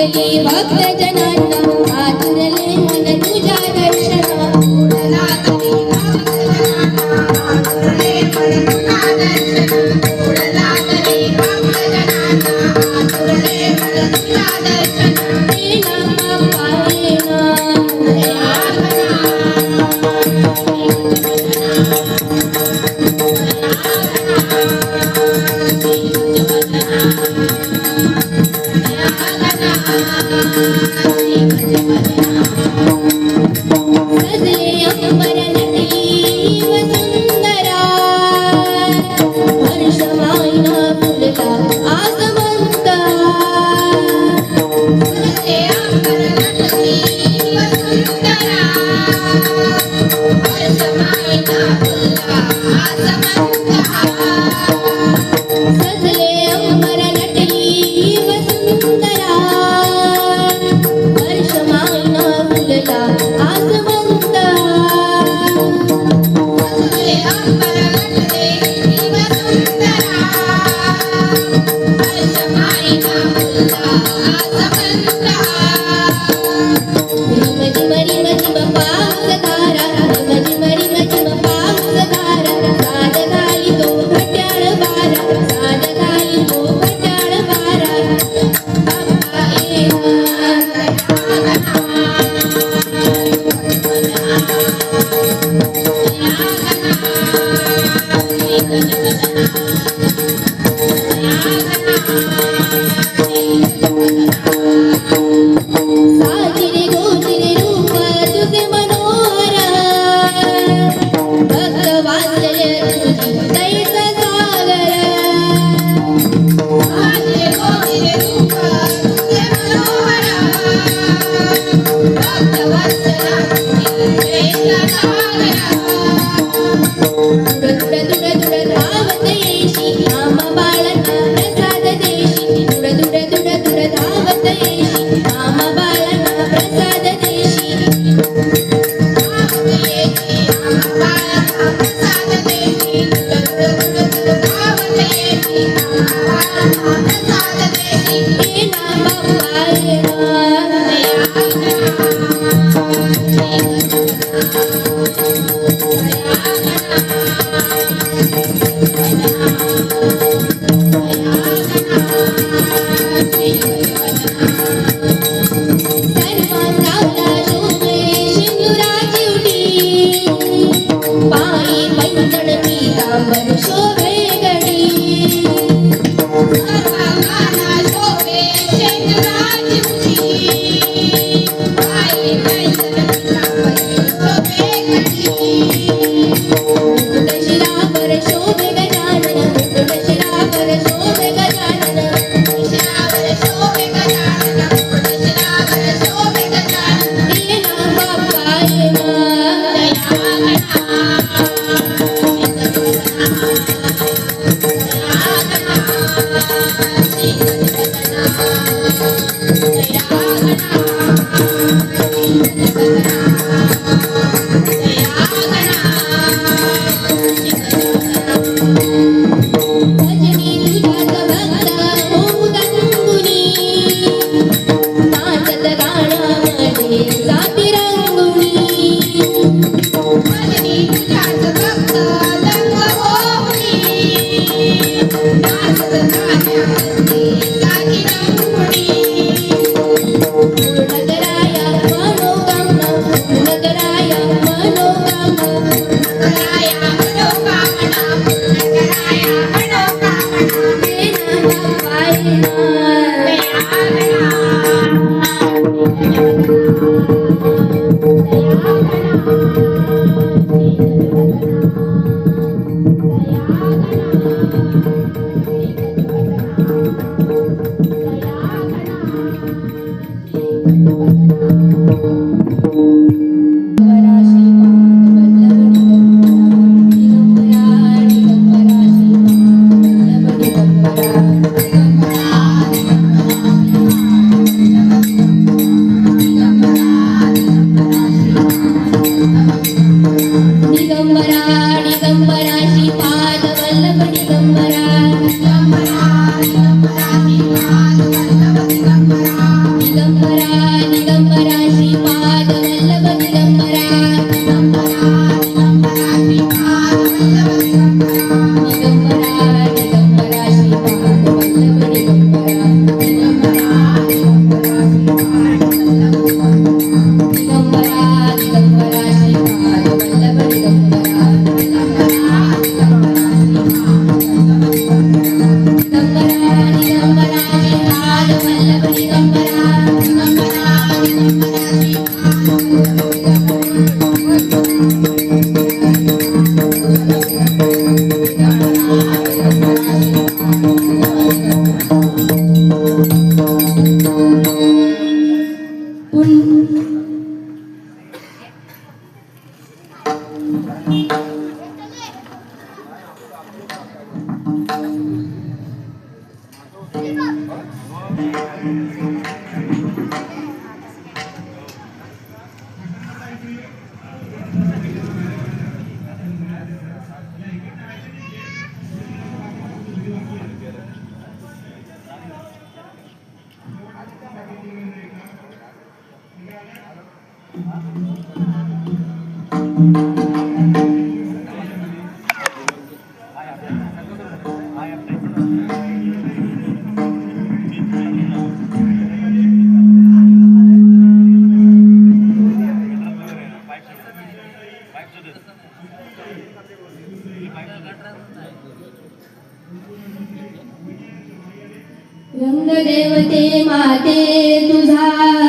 लागली भक्तजनांना आतुरले मन तुझ्या दर्शना गोड लागली भक्तजनांना आतुरले मन तुझ्या दर्शना गोड लागली भक्तजनांना आतुरले मन तुझ्या दर्शना येना बाप्पा येना सजले अंबर नटली वसुंधरा हर्ष मायना फुलला आसमंता सजले अंबर नटली वसुंधरा हर्ष मायना फुलला आसमंता सजले अंबर नटली वसुंधरा हर्ष मायना फुलला आसमंता सजले अंबर नटली वसुंधरा हर्ष मायना फुलला आसमंता रिम झिम पावसधारा रिम झिम पावसधारा साद घाली तो फट्याळ बारा साद घाली तो फट्याळ बारा बाप्पा येना साजिरे गोजिरे रूप तुझे मनोहर भक्त वात्सल्य तुझी दैत सागर साजिरे गोजिरे रूप तुझे मनोहर भक्त वात्सल्य तुझी दैत सागर दुड धावत येशी आम्हा बाळांना प्रसाद देशी दुड धावत येशी आम्हा बाळांना प्रसाद देशी धावत येशी आम्हा बाळांना प्रसाद देशी दुड धावत येशी आम्हा बाळांना प्रसाद देशी येना बाप्पा येना सर्वांगाला शोभे सिंदुराची उटी पायी पैंजण पीतांबर शोभे गडी सर्वांगाला शोभे सिंदुराची उटी पायी पैंजण पीतांबर शोभे गडी मुकुट शिरावर शोभे गजानन मुकुट शिरावर शोभे गजानन शिरावर शोभे गजानन मुकुट शिरावर शोभे गजानन येना बाप्पा येना भजनी तुझ्याच भक्त होऊ तंगुनी नाचत गाण्यामध्ये जाती रंगुनी भजनी तुझ्याच भक्त दंग होऊनी नाचत गाण्यामध्ये जाती रंगुनी पूर्ण कराया मनोकामना पूर्ण कराया मनोकामना पूर्ण कराया मनोकामना पूर्ण कराया मनोकामना येना बाप्पा येना रंगदेवते माते तुझा